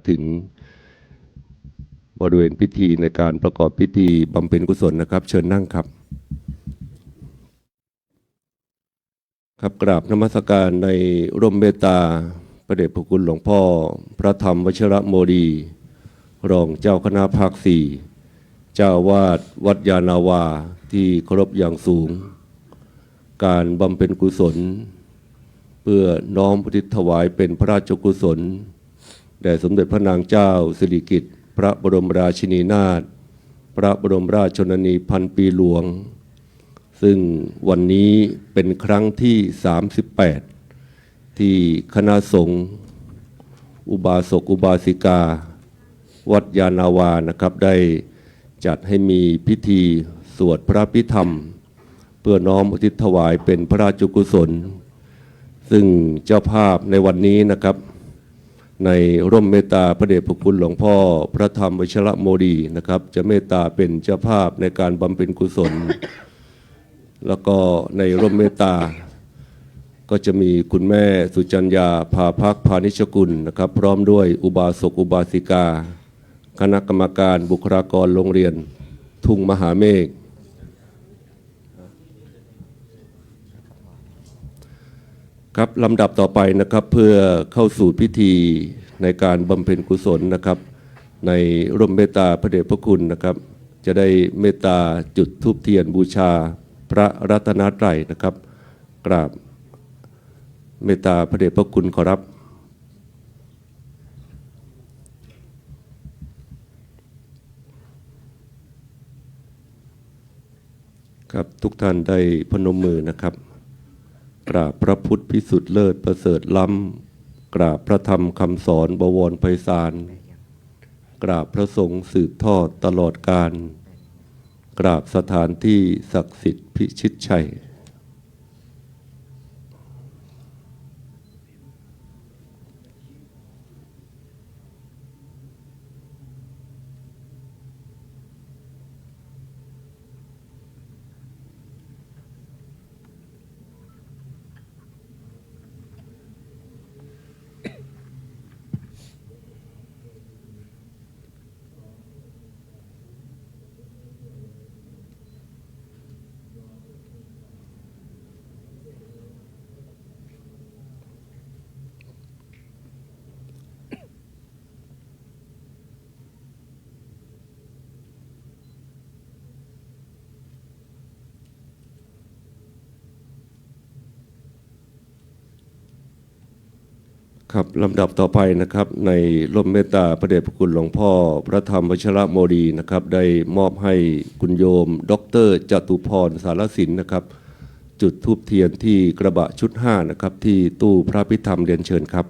ถึงบริเวณพิธีในการประกอบพิธีบำเพ็ญกุศลนะครับเชิญนั่งครับครับกราบนมัสการในร่มเมตตาพระเดชพระคุณหลวงพ่อพระธรรมวชิรโมดีรองเจ้าคณะภาค 4เจ้าวาดวัดยานาวาที่เคารพอย่างสูงการบำเพ็ญกุศลเพื่อน้อมอุทิศถวายเป็นพระราชกุศลแด่สมเด็จพระนางเจ้าสิริกิติ์พระบรมราชินีนาถพระบรมราชชนนีพันปีหลวงซึ่งวันนี้เป็นครั้งที่38ที่คณะสงฆ์อุบาสกอุบาสิกาวัดยานาวานะครับได้จัดให้มีพิธีสวดพระพิธรรมเพื่อน้อมอุทิศถวายเป็นพระราชกุศลซึ่งเจ้าภาพในวันนี้นะครับในร่มเมตตาพระเดชพระคุณหลวงพ่อพระธรรมวชิรโมดีนะครับจะเมตตาเป็นเจ้าภาพในการบำเพ็ญกุศลแล้วก็ในร่มเมตตาก็จะมีคุณแม่สุจัญญาภาภักพานิชกุลนะครับพร้อมด้วยอุบาสกอุบาสิกาคณะกรรมการบุคลากรโรงเรียนทุ่งมหาเมฆครับลำดับต่อไปนะครับเพื่อเข้าสู่พิธีในการบำเพ็ญกุศลนะครับในร่มเมตตาพระเดชพระคุณนะครับจะได้เมตตาจุดธูปเทียนบูชาพระรัตนตรัยนะครับกราบเมตตาพระเดชพระคุณขอรับครับทุกท่านได้พนมมือนะครับกราบพระพุทธพิสุทธิ์เลิศประเสริฐล้ำกราบพระธรรมคำสอนบวรไพศาลกราบพระสงฆ์สืบทอดตลอดกาลกราบสถานที่ศักดิ์สิทธิ์พิชิตชัยครับลำดับต่อไปนะครับในร่มเมตตาพระเดชพระคุณหลวงพ่อพระธรรมวชิรโมดีนะครับได้มอบให้คุณโยมดร.จตุพรสารสินนะครับจุดธูปเทียนที่กระบะชุด5นะครับที่ตู้พระพิธรรมเรียนเชิญครับ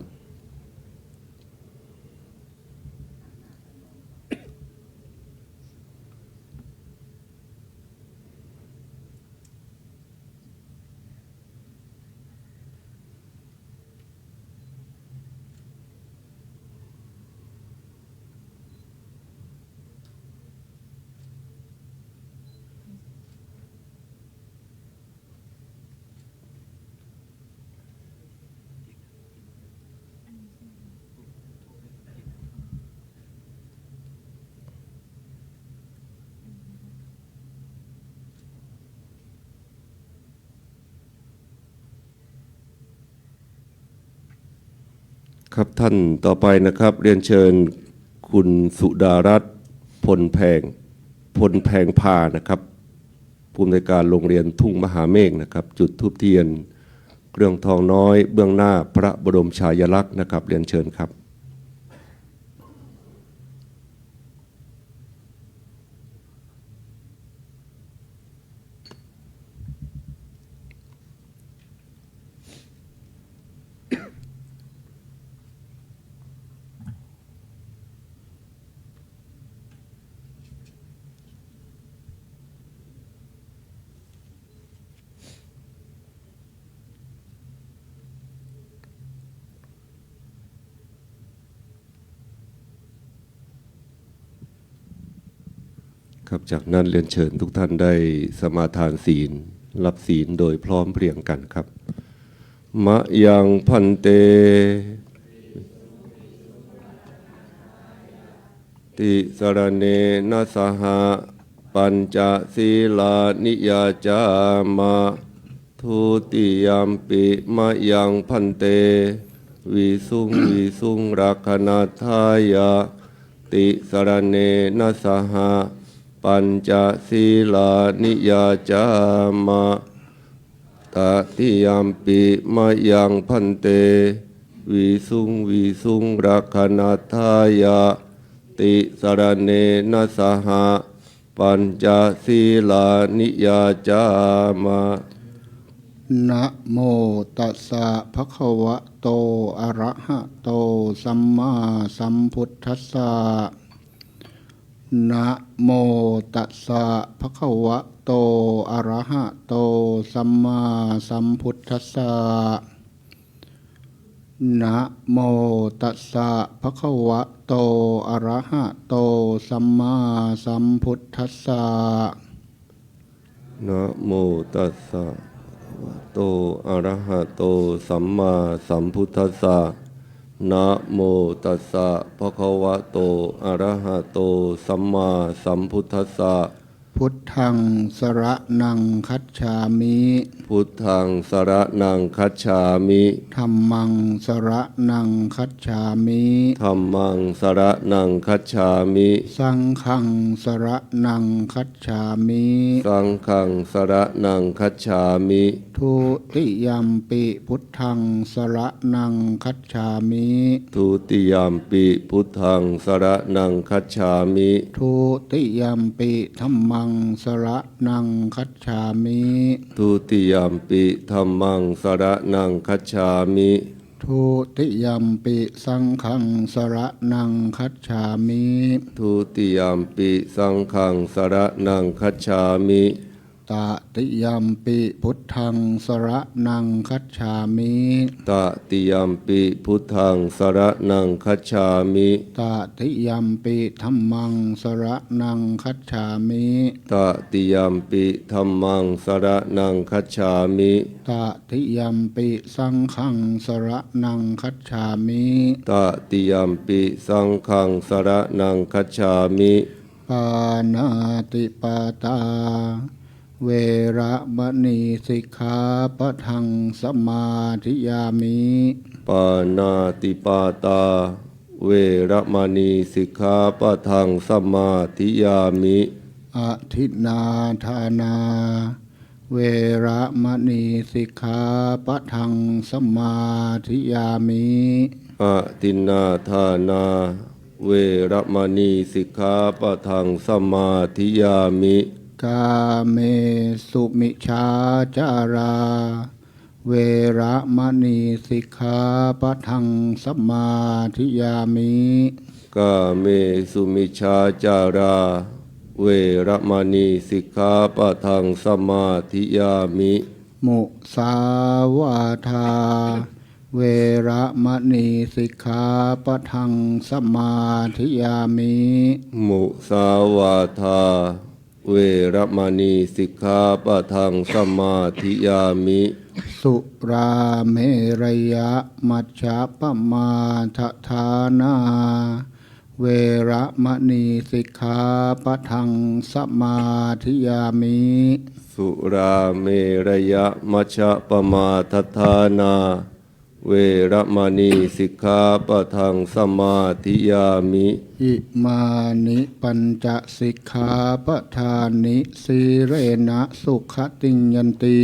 ครับท่านต่อไปนะครับเรียนเชิญคุณสุดารัตน์พลแพงพานะครับผู้อำนวยการโรงเรียนทุ่งมหาเมฆนะครับจุดธูปเทียนเครื่องทองน้อยเบื้องหน้าพระบรมฉายาลักษณ์นะครับเรียนเชิญครับครับจากนั้นเรียนเชิญทุกท่านได้สมาทานศีลรับศีลโดยพร้อมเพรียงกันครับมะยังพันเต ติสรณเนนะสหปัญจศีลานิยาจามะทุติยมปิมะยังพันเตวิสุงวิสุงรักขณาทายะติสรณเนนะสหปัญจศีลานิยาจามะตติยมปิมะยังพันเตวิสุงวิสุงรักขณาทายะติสรณเนนะสหปัญจศีลานิยาจามะนะโมตัสสะภะคะวะโตอะระหะโตสัมมาสัมพุทธัสสะนะโมตัสสะภะคะวะโตอะระหะโตสัมมาสัมพุทธัสสะนะโมตัสสะภะคะวะโตอะระหะโตสัมมาสัมพุทธัสสะนะโมตัสสะโตอะระหะโตสัมมาสัมพุทธัสสะนะโมตัสสะภะคะวะโตอะระหะโตสัมมาสัมพุทธัสสะพุทธังสรณังคัจฉามิ พุทธังสรณังคัจฉามิ ธัมมังสรณังคัจฉามิ ธัมมังสรณังคัจฉามิ สังฆังสรณังคัจฉามิ สังฆังสรณังคัจฉามิ ทุติยัมปิพุทธังสรณังคัจฉามิ ทุติยมปิพุทธังสรณังคัจฉามิ ทุติยัมปิธัมมังสรณังคัจฉามิ ทุติยมปิธัมมังสรณังคัจฉามิ ทุติยัมปิสังฆังสรณังคัจฉามิ ทุติยมปิสังฆังสรณังคัจฉามิตติยัมปิพุทธังสรณังคัจฉามิ ตติยมปิพุทธังสรณังคัจฉามิ ตติยัมปิธัมมังสรณังคัจฉามิ ตติยมปิธัมมังสรณังคัจฉามิ ตติยัมปิสังฆังสรณังคัจฉามิ ตติยมปิสังฆังสรณังคัจฉามิ ปานาติปาตาเวระมณีสิกขาปะทังสมาธิยามิ ปานาติปาตาเวระมณีสิกขาปะทังสมาธิยามิ อทินนาทานาเวระมณีสิกขาปะทังสมาธิยามิ อะตินนาทานาเวระมณีสิกขาปะทังสมาธิยามิกาเมสุมิชาจาราเวระมณีสิกขาปะทังสมาธิยามิ กาเมสุมิชาจาราเวระมณีสิกขาปะทังสมาธิยามิมุสาวาทาเวระมณีสิกขาปะทังสมาธิยามิ มุสาวาทาเวระมณีสิกขาปะทังสมาธิยามิสุราเมรยะมัจฉาปมาทฐานาเวระมณีสิกขาปะทังสมาธิยามิสุราเมรยะมัชฌะปมาทัฏฐานาเวระมณีสิกขาปะทังสมาธิยามิอิมานิปัญจสิกขาปทานิสีเรนะสุขติงยันติ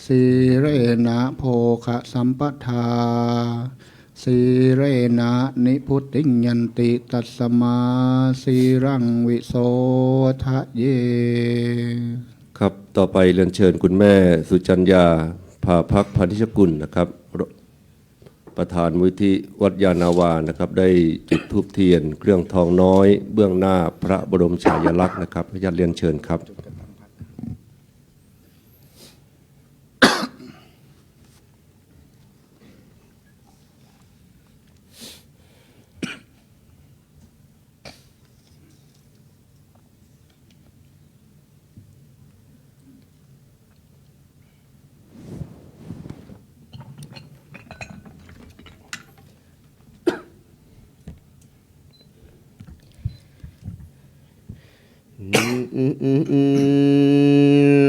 สีเรนะโภคะสัมปทาสีเรนะนิพุตติงยันติตัสมาสีรังวิโสทะเยครับต่อไปเรียนเชิญคุณแม่สุจัญญาภาภักดิ์พานิชกุลนะครับประธานมูลที่วัดยานาวานะครับได้จุดธูปเทียนเครื่องทองน้อยเบื้องหน้าพระบรมฉายาลักษณ์นะครับญาติเรียนเชิญครับ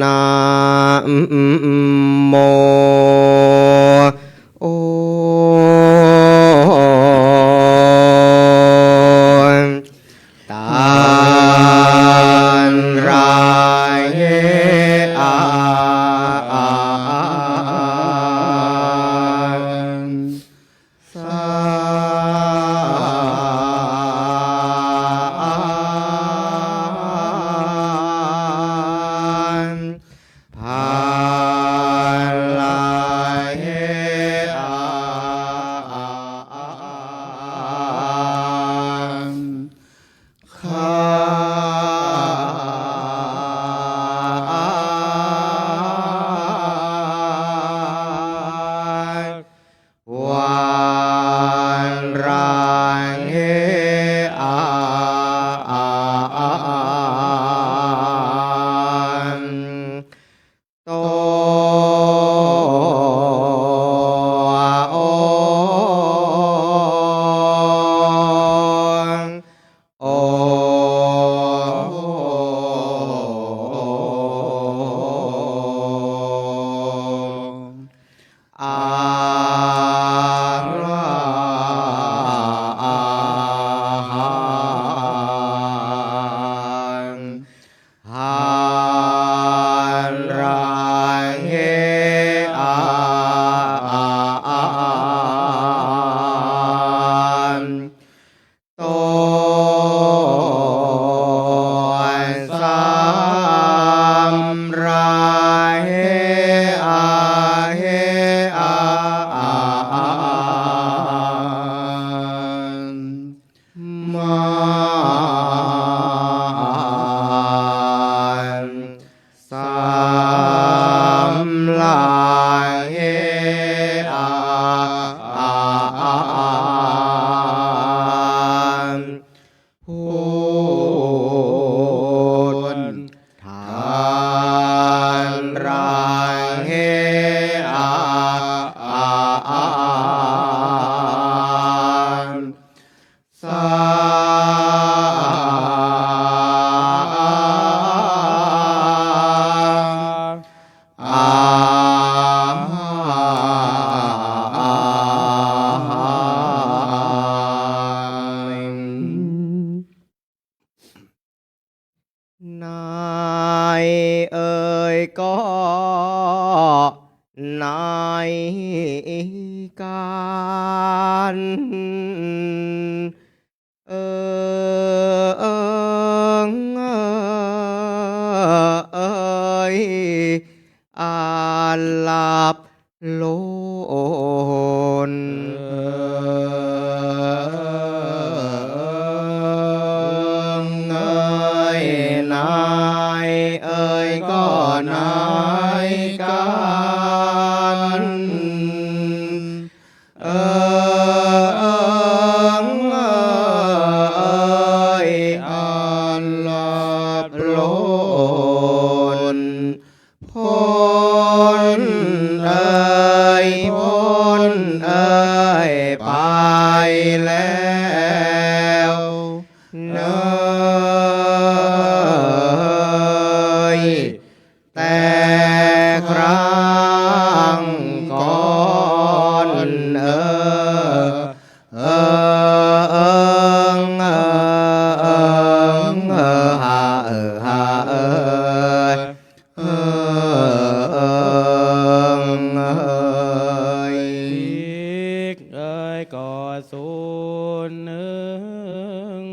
นะโมโอตานรายอาสพาลายข้าวานรายโตโอโออาราหันรายโตสัมรายมาสัมลายพุทธานรายสนายเอ่ยก็นายการเออเองเอยอาหลับโลนเอยนายเอ่ยก็นายการเอยอาหลับโลนพ้นเอ่ยพ้นเอ่ยไปแล้วเนยแต่ครั้งก่อนหาเอ้ยก็สูญหนึ่ง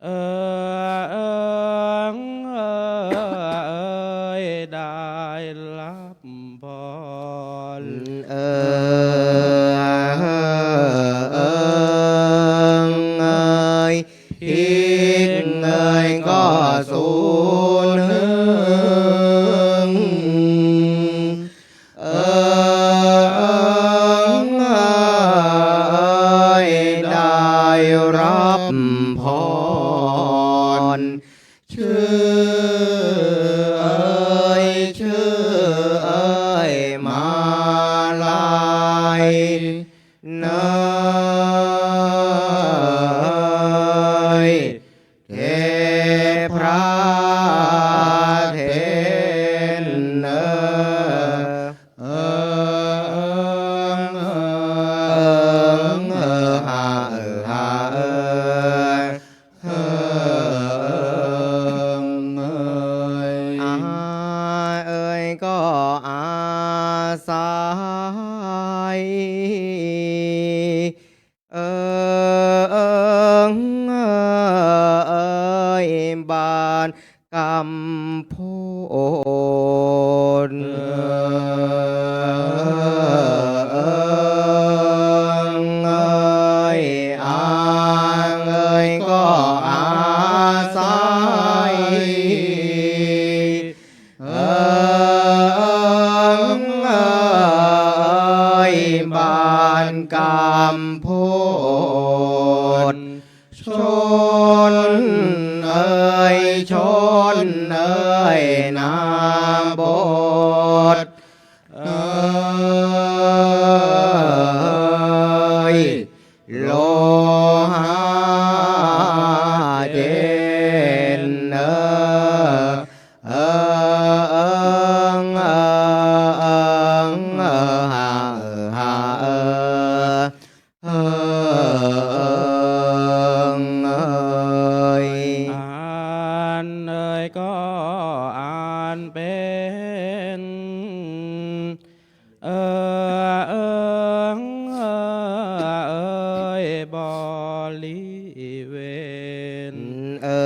เอยได้รับพรเอยพิกเอยก็สูญหนึ่งได้รับพรชื่อเอ่ยชื่อเอ่ยมาลาย อาศัยเออบานกำพูนอางก็อาศัยบานกำพูนชนชนนาบทโลหะเด่นอ่านก็อ่านเป็นเบริเวณอ่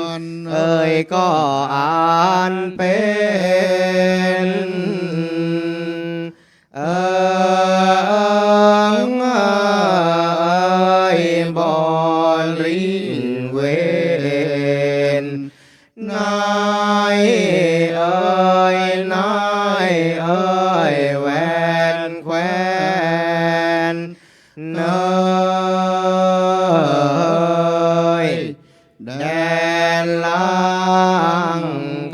านก็อ่านเป็นบริเวณนายนายแวนแควนเนยแดนล่าง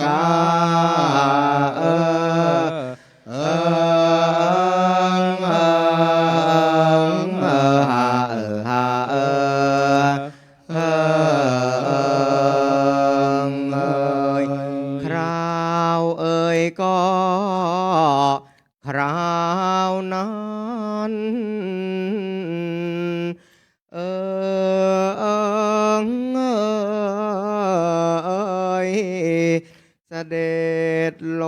กาคราวก็คราวนั้นเสด็จล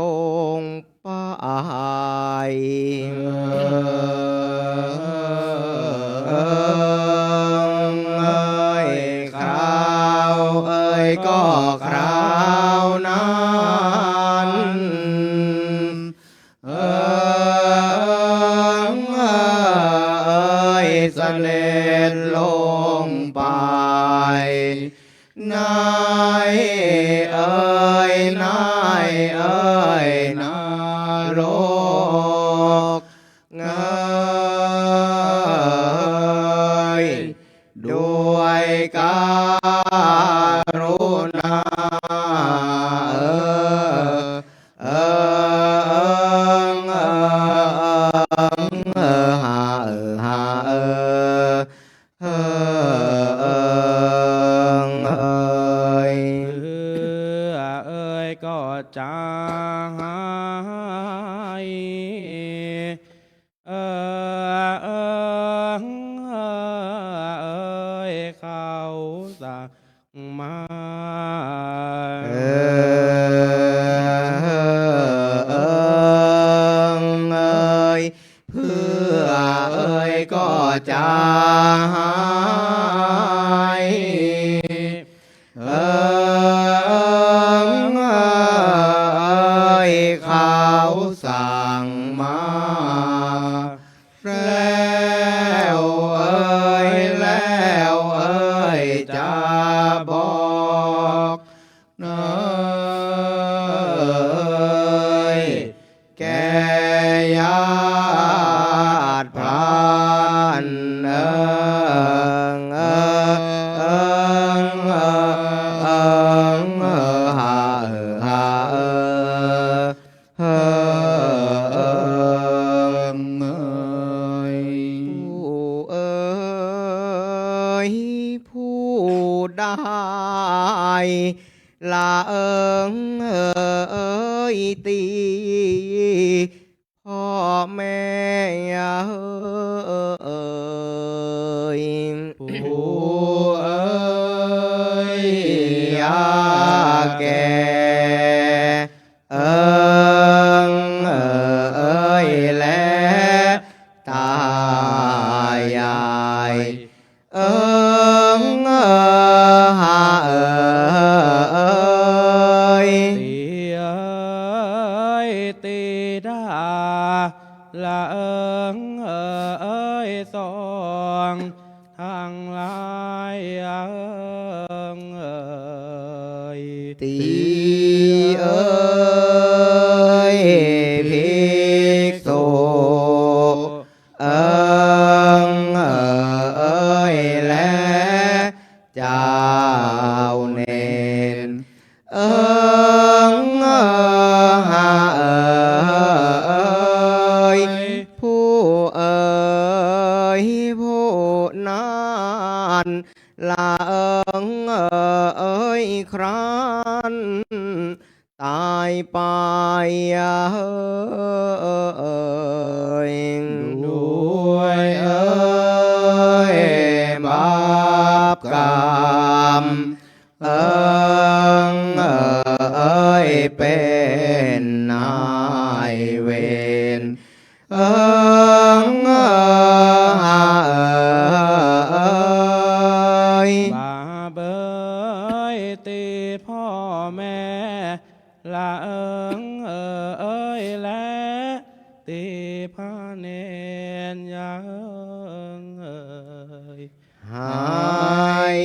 งไปคราวก็คราวนั้นเสด็จลงไปนายนารกด้วยการุณาก็จะหายเขาสั่งมาเพื่อก็จะหายเขาสั่งมาแล้วแล้วจะบอกแกญาติพรานผู้ได้ละตีพ่อแม่ผู้ ตีเอ้ยภิกษุเอ้ยและเจ้าเนนหาผู้ผู้นั้นละเอ้ยครั้นตายไปด้วยบาปกรรมเป็นนายเวรบาเบยตีพ่อแม่ละและตีพระเนนยาหาย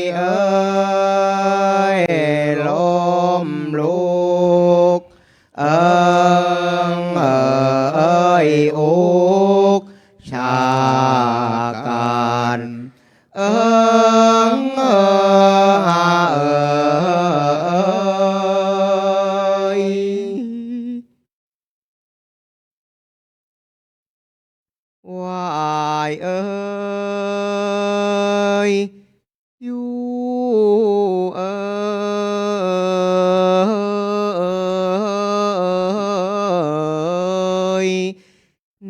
ลมลุกอุกชาการวายอยู่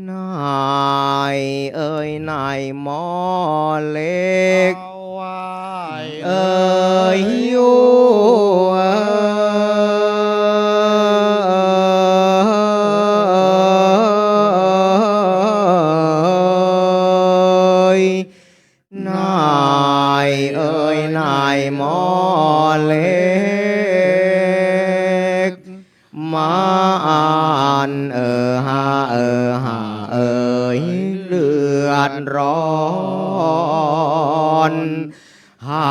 นายนายหมอเล็กอยู่นายหมอเล็กมาอ่านหาเลือดร้อนหา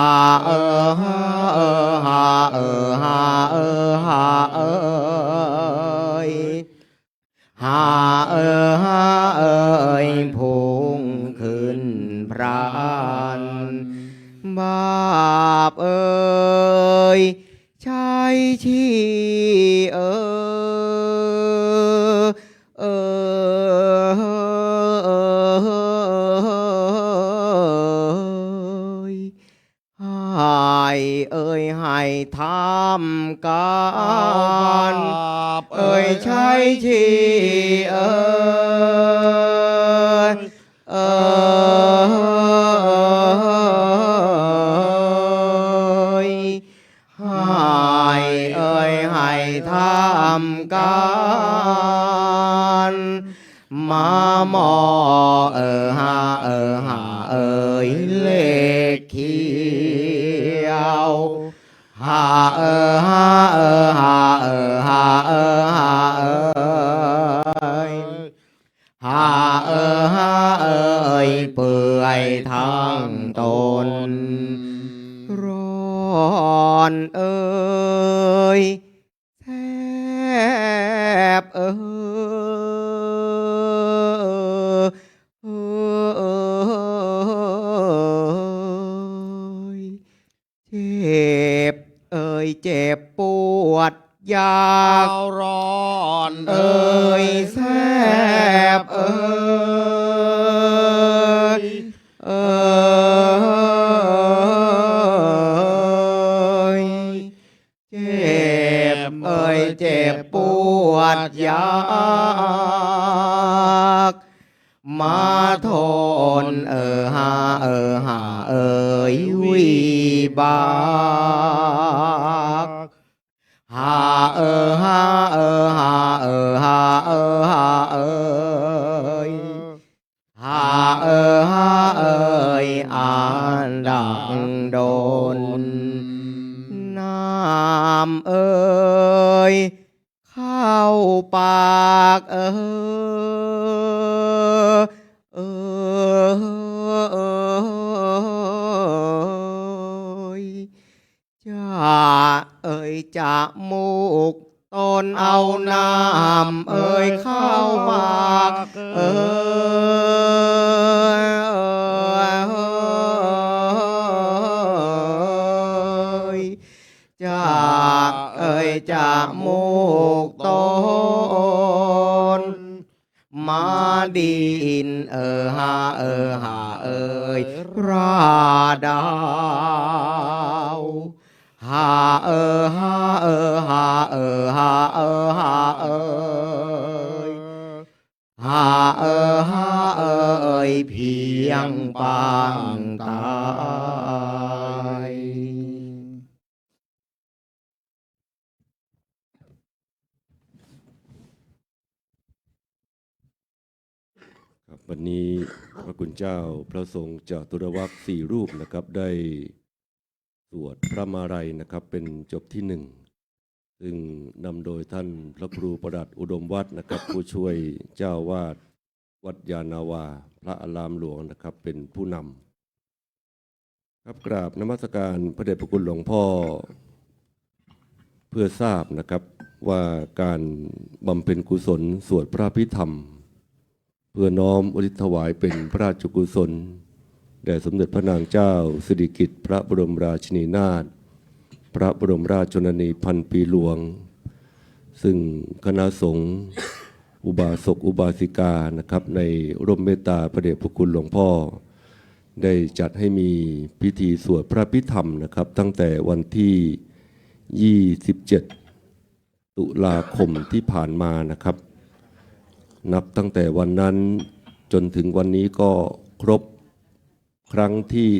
พุ่งขึ้นพรานบาปใช่ที่ให้ทำการใช่ที่ให้ทำการมาหมอเลขเขียวหาเปื่อยทั้งตนร้อนแทบเจ็บปวดอยากร้อนแสบเจ็บปวดอยากมาทนวิบากอ่านดังโดนน้ำเข้าปาก จะจมูกตนเอาน้ำเข้าปากจากจมูกตนมาดินหาราดาวหาหาหาหาหาหาเพียงปางตาย ครับวันนี้พระคุณเจ้าพระสงฆ์จากตุรวักสี่รูปนะครับได้สวดพระมาลัยนะครับเป็นจบที่หนึ่งซึ่งนำโดยท่านพระครูประดับอุดมวัฒน์นะครับผู้ช่วยเจ้าวาดวัดยานาวาพระอารามหลวงนะครับเป็นผู้นำครับกราบนมัสการพระเดชพระคุณหลวงพ่อเพื่อทราบนะครับว่าการบำเพ็ญกุศลสวดพระพิธรรมเพื่อน้อมอุทิศถวายเป็นพระราชกุศลแด่สมเด็จพระนางเจ้าสิริกิติ์พระบรมราชินีนาถพระบรมราชชนนีพันปีหลวงซึ่งคณะสงฆ์อุบาสกอุบาสิกานะครับในร่มเมตตาพระเดชพระคุณหลวงพ่อได้จัดให้มีพิธีสวดพระพิธรรมนะครับตั้งแต่วันที่27ตุลาคมที่ผ่านมานะครับนับตั้งแต่วันนั้นจนถึงวันนี้ก็ครบครั้งที่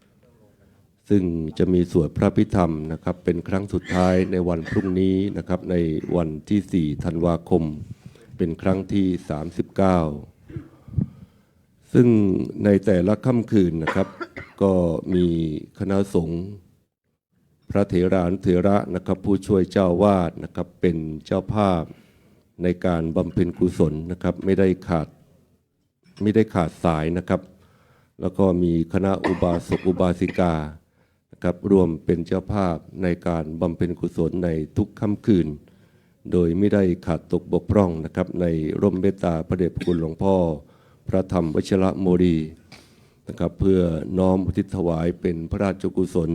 38ซึ่งจะมีสวดพระพิธรรมนะครับเป็นครั้งสุดท้ายในวันพรุ่งนี้นะครับในวันที่4ธันวาคมเป็นครั้งที่39ซึ่งในแต่ละค่ำคืนนะครับก็มีคณะสงฆ์พระเถรานุเถระนะครับผู้ช่วยเจ้าวาดนะครับเป็นเจ้าภาพในการบำเพ็ญกุศลนะครับไม่ได้ขาดสายนะครับแล้วก็มีคณะอุบาสกอุบาสิกานะครับร่วมเป็นเจ้าภาพในการบำเพ็ญกุศลในทุกค่ำคืนโดยไม่ได้ขาดตกบกพร่องนะครับในร่มเมตตาพระเดชพระคุณหลวงพ่อพระธรรมวชิระโมลีนะครับเพื่อน้อมอุทิศถวายเป็นพระราชกุศล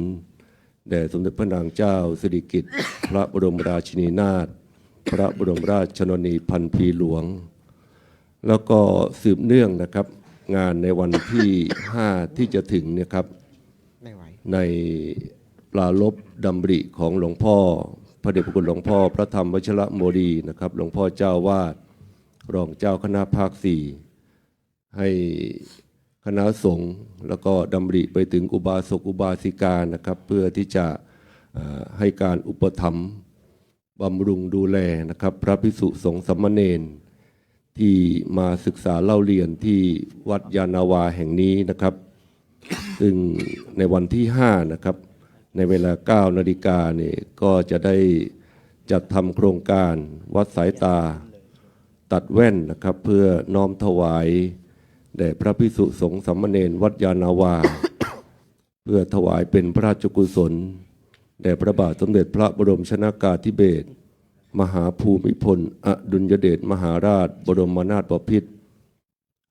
แด่สมเด็จพระนางเจ้าสิริกิติ์พระบรมราชินีนาถพระบรมราชชนนีพันปีหลวงแล้วก็สืบเนื่องนะครับงานในวันที่5ที่จะถึงเนี่ยครับในปลาลบดำริของหลวงพ่อพระเดชพระคุณหลวงพ่อพระธรรมวชิระโมลีนะครับหลวงพ่อเจ้าวาดรองเจ้าคณะภาค4ให้คณะสงฆ์แล้วก็ดำริไปถึงอุบาสกอุบาสิกานะครับเพื่อที่จะให้การอุปถัมภ์บำรุงดูแลนะครับพระภิกษุสงฆ์สามเณรที่มาศึกษาเล่าเรียนที่วัดยานาวาแห่งนี้นะครับซึ่งในวันที่5นะครับในเวลา 9 นาฬิกาเนี่ยก็จะได้จัดทำโครงการวัดสายตาตัดแว่นนะครับเพื่อน้อมถวายแด่พระภิกษุสงฆ์สามเณรวัดยานาวาเพื่อถวายเป็นพระราชกุศลแด่พระบาทสมเด็จพระบรมชนกาธิเบศรมหาภูมิพลอดุลยเดชมหาราชบรมนาถบพิตร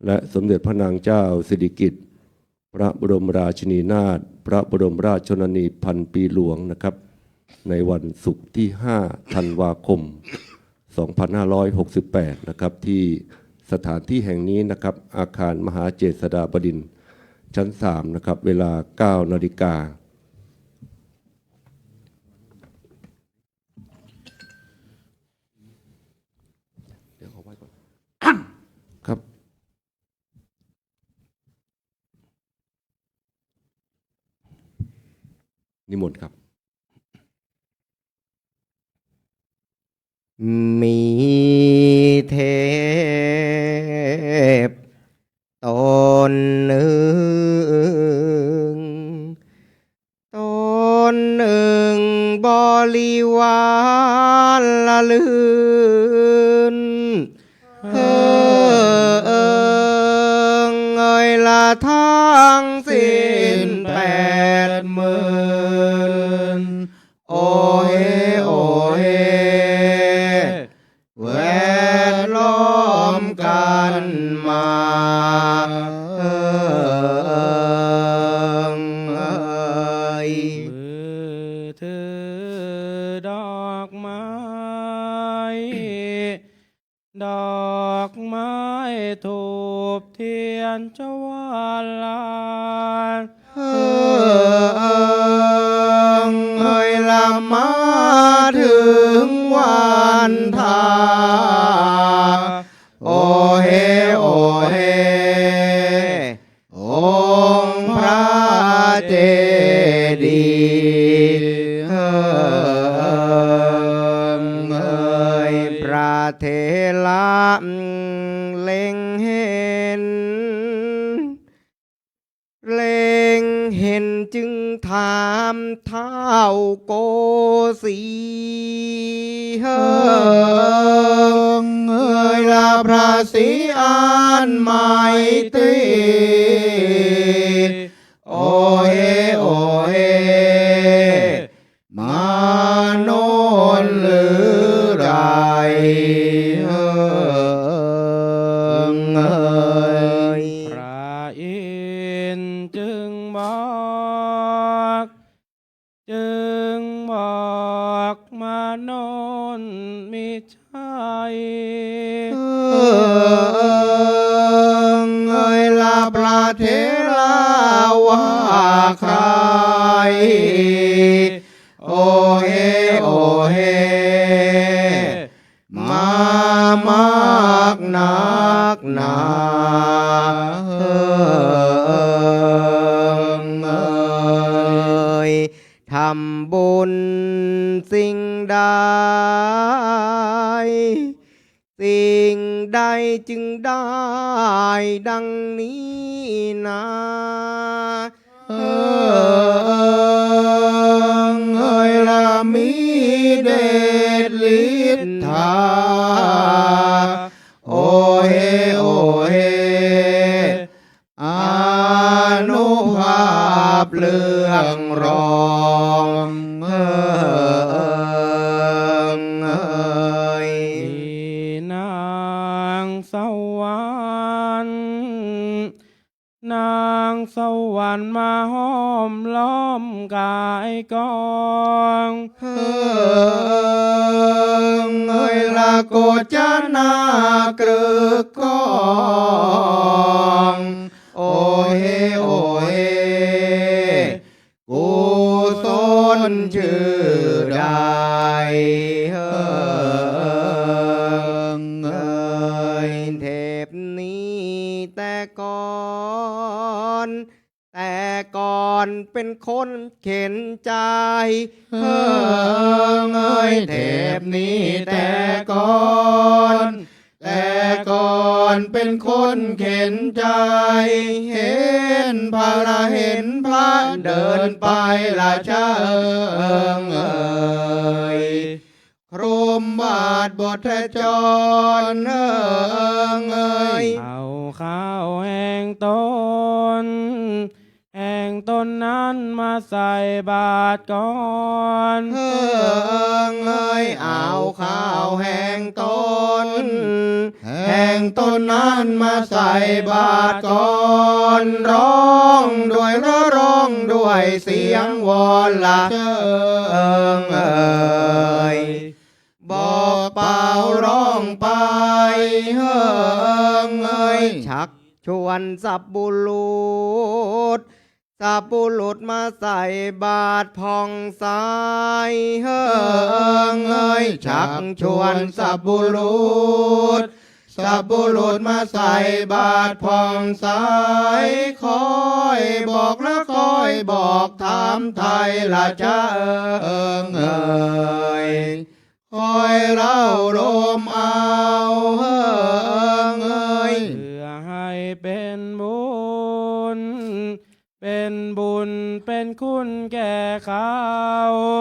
และสมเด็จพระนางเจ้าสิริกิติ์พระบรมราชินีนาถพระบรมราชชนนีพันปีหลวงนะครับในวันศุกร์ที่5ธันวาคม2568นะครับที่สถานที่แห่งนี้นะครับอาคารมหาเจษฎาบดินทร์ชั้น3นะครับเวลา 9 นาฬิกาครับนิมนต์ครับมีเทพตนหนึ่งบริวารละลื่นละทั้งสิ้น80,000 โอเฮโอเฮแวดล้อมกันมาเอ่ย มือถือดอกไม้ ดอกไม้ถูปเทียนจวาลานเอ่ยละมาถึงวันทาโอเฮโอเฮองค์พระเจดีย์เอ่ยพระเถระเล็งเห็น เล็งเห็นจึงถามเท้าโกสีเอ่ยละพระศรีอานไมตรีโอเฮโอเฮมาโนนหรือไรเอ่ย พระอินทร์จึงบอกมาโนนมิใช่ เอ่ยลาพระเถระว่าใครโอเฮโอเฮมามากนักหนาเอ่ยทำบุญสิ่งใด สิ่งใดจึงได้ดังนี้นะเอ่ยละมีเดชฤทธาโอเฮโอเฮอานุภาพเรื่องรองเอ่ย มีนางสวรรค์นางสวรรค์มาห้อมล้อมกายกองเอ่ยละโกจนากรึกกองโอเฮโอเฮกุศลชื่อใดเอ่ยเทพนี้แต่ก่อนเป็นคนเข็นใจเอ่ยเทพนี้แต่ก่อนเป็นคนเข็นใจ เห็นพระเห็นพระเดินไปละเชิงเอ่ยครุมบาทบทจรเอ่ย เอาข้าวแห้งต้นนั้นมาใส่บาตรก่อน เอ่ยเอาข้าวแห้งต้นนั้นมาใส่บาตรก่อนร้องด้วยเสียงวอนละเอ่ยบอกเปล่าร้องไปเอ่ยชักชวนสับบุรุษมาใส่บาตรผ่องใสเอ่ยชักชวนสับบุรุษมาใส่บาตรผ่องใสคอยบอกและคอยบอกถามไทยละจ้าเอ่ยคอยเล่าลมเอาเอ่ย เพื่อให้เป็นบุญ เป็นคุณแก่เขา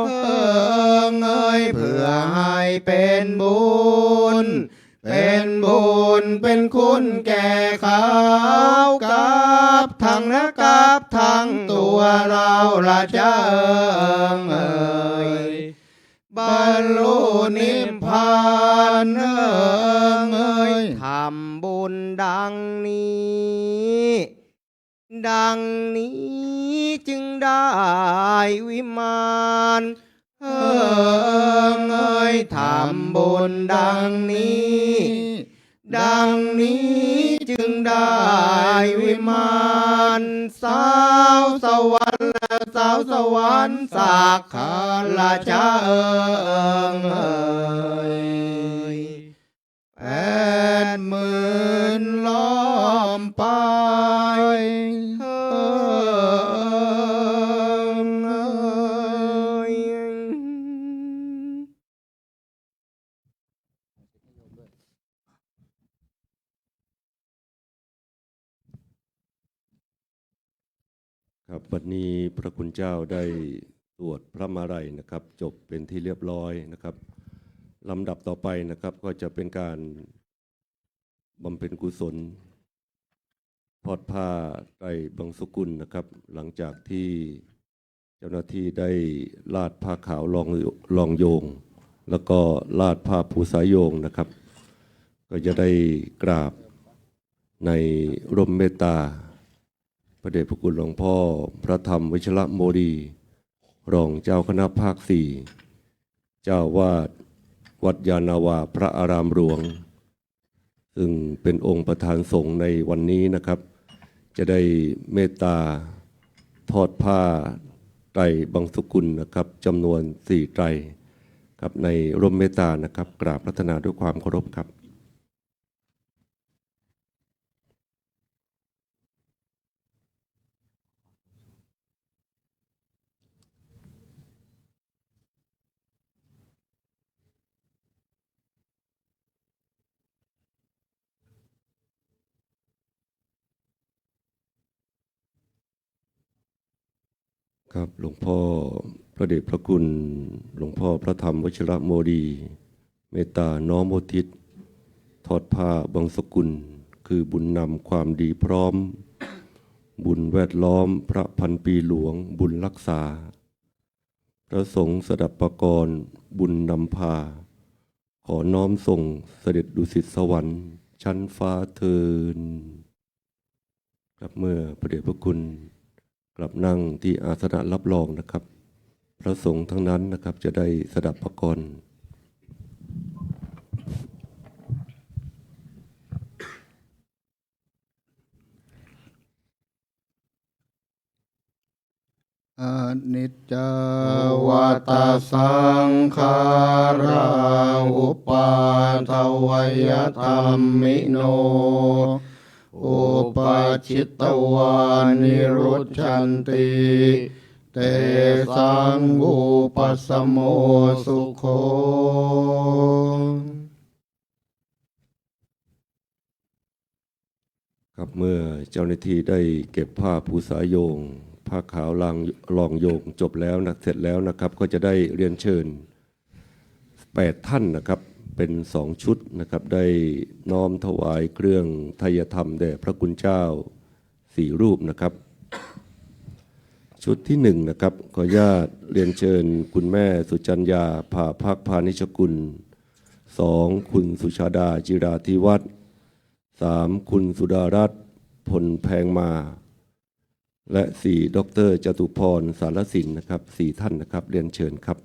เอ่ยเพื่อให้เป็นบุญ เป็นคุณแก่เขากับทั้งและกับทั้งตัวเราละเจ้าเอ่ย ดังนี้จึงได้วิมานเอ้ยทำบุญดังนี้ดังนี้จึงได้วิมานสาวสวรรค์สาวสวรรค์สากขาราชา80,000ล้อมไปครับวันนี้พระคุณเจ้าได้สวดพระมาลัยนะครับจบเป็นที่เรียบร้อยนะครับลำดับต่อไปนะครับก็จะเป็นการบำเพ็ญกุศลทอดผ้าไตรบังสุกุลนะครับหลังจากที่เจ้าหน้าที่ได้ลาดผ้าขาวรองโยงแล้วก็ลาดผ้าภูสายโยงนะครับก็จะได้กราบในร่มเมตตาพระเดชพระคุณหลวงพ่อพระธรรมวชิระโมดีรองเจ้าคณะภาค4เจ้าวาดวัดยานาวาพระอารามหลวงซึ่งเป็นองค์ประธานสงฆ์ในวันนี้นะครับจะได้เมตตาทอดผ้าไตรบังสุกุลนะครับจำนวน4ไตรครับในร่มเมตตานะครับกราบพระธนาด้วยความเคารพครับครับหลวงพ่อพระเดชพระคุณหลวงพ่อพระธรรมวชิระโมดีเมตตาน้อมอุทิศทอดผ้าบังสกุลคือบุญนำความดีพร้อมบุญแวดล้อมพระพันปีหลวงบุญรักษาพระสงฆ์สดับปกรณ์บุญนำพาขอน้อมส่งเสด็จดุสิตสวรรค์ชั้นฟ้าเทินครับเมื่อพระเดชพระคุณกลับนั่งที่อาสนะรับรองนะครับพระสงฆ์ทั้งนั้นนะครับจะได้สดับพระกรอนิจจาวัตสังขาราอุปาทวยธรรมิโนอุปชิตวานิรุชชันติเตสังอุปสมโมสุโขครับเมื่อเจ้าหน้าที่ได้เก็บผ้าภูษาโยงผ้าขาวรองโยงจบแล้วนะเสร็จแล้วนะครับก็จะได้เรียนเชิญ8ท่านนะครับเป็น2ชุดนะครับได้น้อมถวายเครื่องไทยธรรมแด่พระคุณเจ้า4รูปนะครับชุดที่1นะครับขออนุญาตเรียนเชิญคุณแม่สุจัญญาภาภักพานิชกุล2คุณสุชาดาจิราธิวัฒน์3คุณสุดารัตน์พลแพงมาและ4ดร.จตุพรสารสินนะครับ4ท่านนะครับเรียนเชิญครับ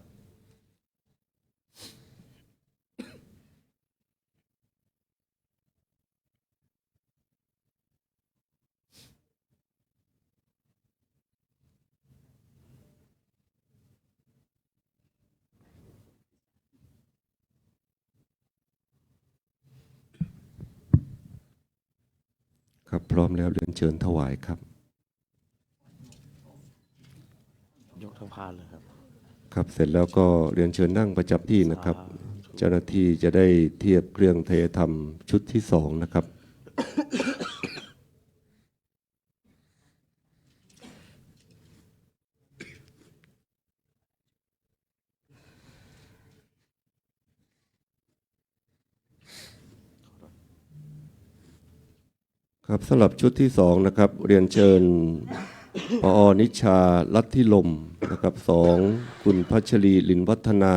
ครับพร้อมแล้วเรียนเชิญถวายครับยกทั้งพานเลยครับครับเสร็จแล้วก็เรียนเชิญนั่งประจำที่นะครับเจ้าหน้าที่จะได้เทียบเครื่องไทยธรรมชุดที่2นะครับครับสำหรับชุดที่2นะครับเรียนเชิญปอนิชาลัทธิลมนะครับ2คุณพัชรีลินวัฒนา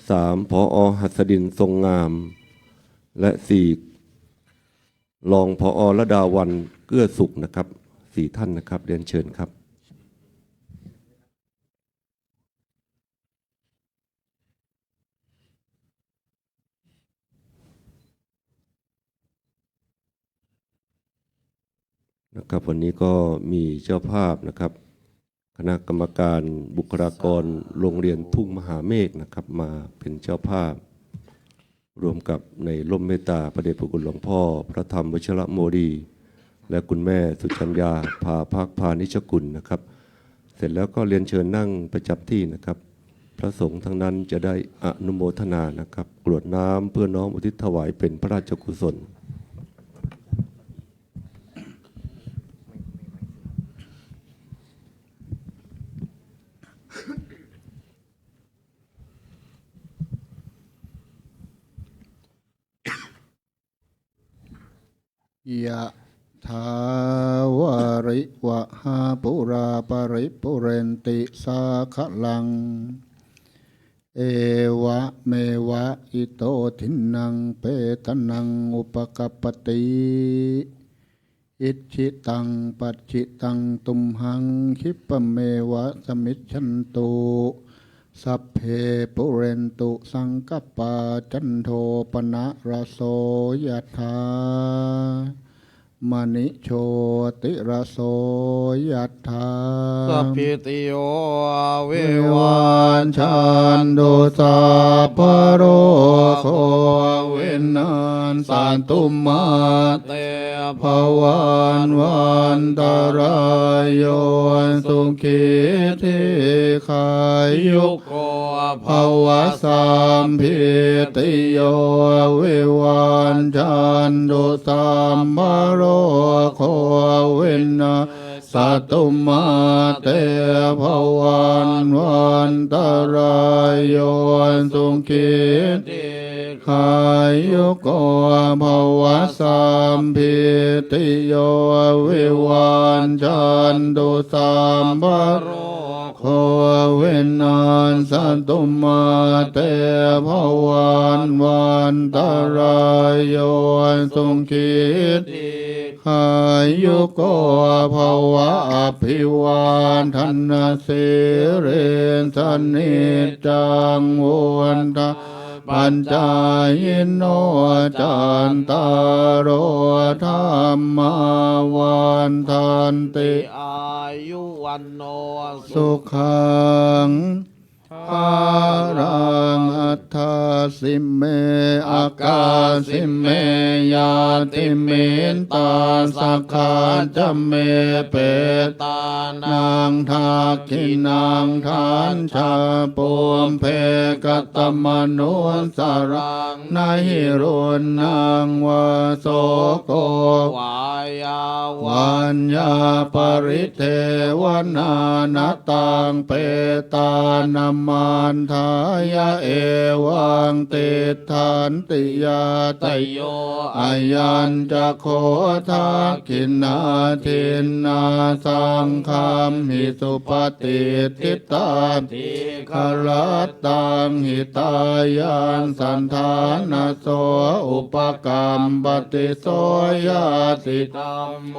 3ผอหัสดินทรงงามและ4 รองผอ.ระดาวันเกื้อสุขนะครับ4 ท่านนะครับเรียนเชิญครับนะครับวันนี้ก็มีเจ้าภาพนะครับคณะกรรมการบุคลากรโรงเรียนทุ่งมหาเมฆนะครับมาเป็นเจ้าภาพรวมกับในร่มเมตตาพระเดชพระคุณหลวงพ่อพระธรรมวชิระโมดีและคุณแม่สุชัญญาพาภักพานิชกุลนะครับเสร็จแล้วก็เรียนเชิญนั่งประจำที่นะครับพระสงฆ์ทั้งนั้นจะได้อนุโมทนานะครับกรวดน้ำเพื่อน้อมอุทิศถวายเป็นพระราชกุศลยะถาวาริวะหาปุราปริปุเรนติสาขลังเอวะเมวะอิโตทินังเปตนังอุปกัปปติอิชิตังปัจฉิตังตุมหังคิปะเมวะสมิจฉันตุสัพเพปุเรนตุสังกปาจันโทปนะระโสยถามณิโชติระโสยถาสัพพิติโยวิวิวั วา ช ชันตุสัพพะโรโควินาศสันตุมาเตภวันวันตรายโยสุขีทีขายุ โก ภวสัมพิติโยวิวันชันตุสัมภโรโควินาศสันตุมาเตภวันวันตรายโยสุขีทีขายุโกภวสัมพิติโยวิวันชันตุสัมภโรโควินาศสันตุมาเตภวันวันตรายโยสุขีทีขายุโกภวะอภิวาทนาสิริสนิจจังวุฒาปัญจายโนจันตารโอธรรมาวันทันติ อายุวันโน สุขังภารังอัฏฐสิเมอากาสิเมยาติเมนตาสักขาจะเมเปตานางทาคินางทานชาปุมเพกตมนุสรังนาหิรุนนางวาโสโก วายาวั วันญาปริเทวนานาตังเปตานามันทายะเอวังติทันติยาต ต โย โย อายัญจะโคทักขินาทินนาสังคามหิสุปฏิทิตา ทิ คารตังหิตายันสันธานาโสอุปกรรมปฏิโสยาติ ตัมโม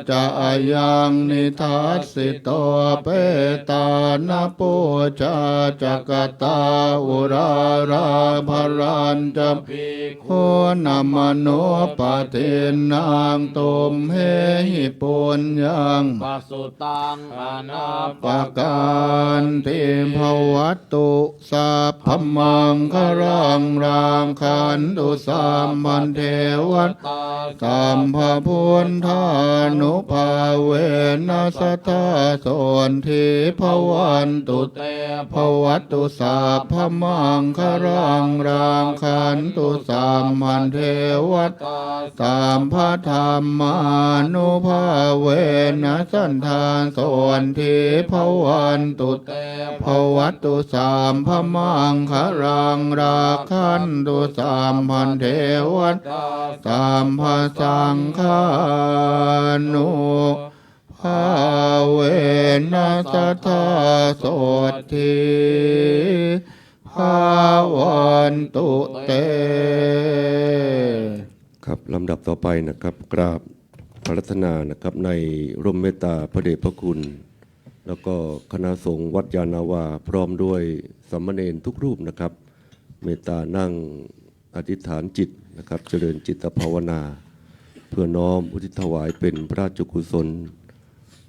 จะอายังนิทัสสิโตเปตานาปูชาจักตาอุราราภรันจะ ภิก โคนามโนปะเทนางตุมเหหิปุญญัง ปัสสุตังอนาป ปะการติภวัตตุสัพพมังครังรางคันตุสัมพันเทวต ตา สัมภพุทธานุภาเวนัสทาโสนทิภวันตุเต เต ภวัตตุสัพพมังครังรางคันตุสัมพันเทวต ตา สัมภธรรมานุภาเวนัสันทานโสนทิภวันตุเต เต ภวัตตุสัมภมังครังราคันตุสัมพันเทวต ตา สัมภสังฆานุภาเวนัสทาโสทิภาวันตุเต ครับลำดับต่อไปนะครับกราบพระรัตนานะครับในร่มเมตตาพระเดชพระคุณ แล้วก็คณะสงฆ์วัดยานาวาพร้อมด้วยสามเณรทุกรูปนะครับเมตตานั่งอธิษฐานจิตนะครับเจริญจิตภาวนา เพื่อน้อมอุทิศถวายเป็นพระราชกุศล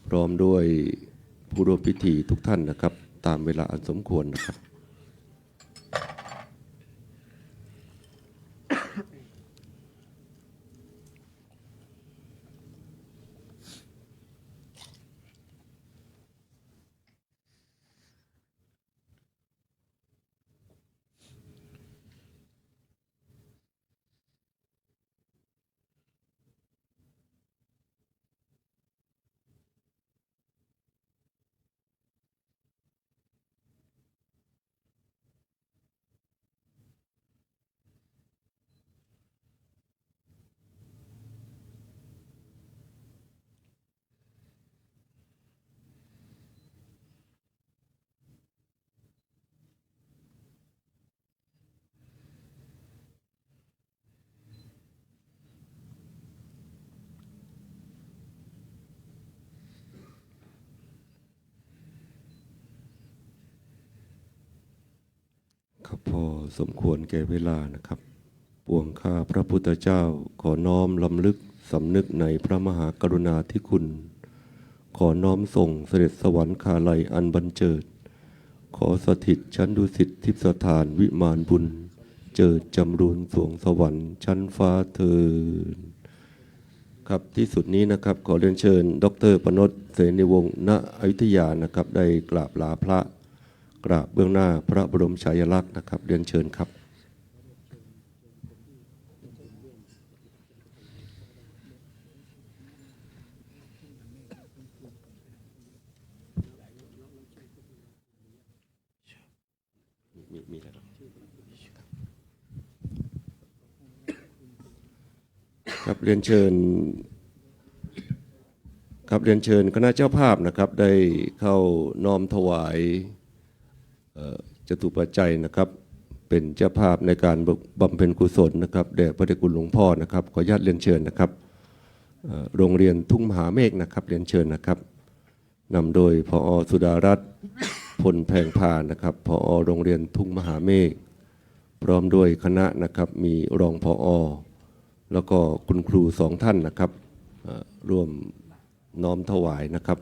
พร้อมด้วยผู้ร่วมพิธีทุกท่านนะครับตามเวลาอันสมควรนะครับครับพอสมควรแก่เวลานะครับปวงข้าพระพุทธเจ้าขอน้อมลำลึกสำนึกในพระมหากรุณาธิคุณขอน้อมส่งเสด็จสวรรคาลัยอันบันเจิดขอสถิตชั้นดุสิตทิพย์สถานวิมานบุญเจิดจำรูนสวงสวรรค์ชั้นฟ้าเถิดครับที่สุดนี้นะครับขอเรียนเชิญดร.ปนดเสนีวงศ์ณอยุธยานะครับได้กราบลาพระกราบเบื้องหน้าพระบรมฉายาลักษณ์นะครับเรียนเชิญครับมีแล้วครับเรียนเชิญครับเรียนเชิญคณะเจ้าภาพนะครับได้เข้าน้อมถวายจตุปัจจัยนะครับเป็นเจ้าภาพในการบำเพ็ญกุศลนะครับแด่พระเดชคุณหลวงพ่อนะครับขออนุญาตเรียนเชิญนะครับโรงเรียนทุ่งมหาเมฆนะครับเรียนเชิญนะครับนำโดยผอ.สุดารัตน์พลแพงพานะครับผอ.โรงเรียนทุ่งมหาเมฆพร้อมด้วยคณะนะครับมีรองผอ.แล้วก็คุณครู2ท่านนะครับร่วมน้อมถวายนะครับ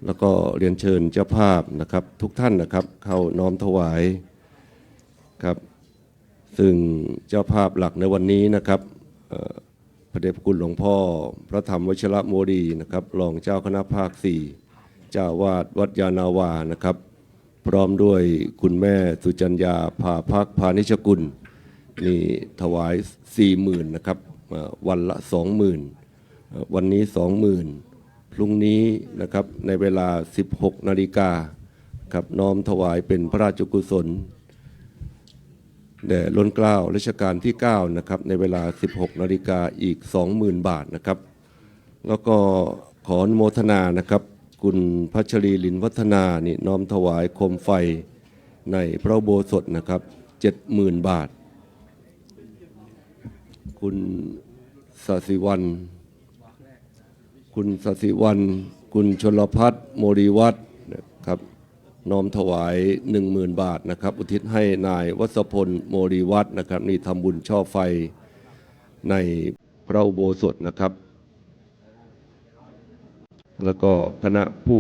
แล้วก็เรียนเชิญเจ้าภาพนะครับทุกท่านนะครับเข้าน้อมถวายครับซึ่งเจ้าภาพหลักในวันนี้นะครับพระเดชพระคุณหลวงพ่อพระธรรมวชิระโมดีนะครับรองเจ้าคณะภาค4เจ้าวาดวัดยานาวานะครับพร้อมด้วยคุณแม่สุจัญญาภาภักพานิชกุลนี่ถวาย 40,000 นะครับวันละ 20,000 วันนี้ 20,000 พรุ่งนี้นะครับในเวลา 16 นาฬิกาครับน้อมถวายเป็นพระราชกุศลแด่ล้นเกล้ารัชกาลที่9นะครับในเวลา 16 นาฬิกาอีก 20,000 บาทนะครับแล้วก็ขออนุโมทนานะครับคุณพัชรีลินวัฒนานี่น้อมถวายโคมไฟในพระอุโบสถนะครับ 70,000 บาทคุณสศิวรรณคุณชลพัฒน์โมดีวัฒน์นะครับน้อมถวาย 10,000 บาทนะครับอุทิศให้นายวศพลโมดีวัฒน์นะครับนี่ทำบุญช่อไฟในพระอุโบสถนะครับแล้วก็คณะผู้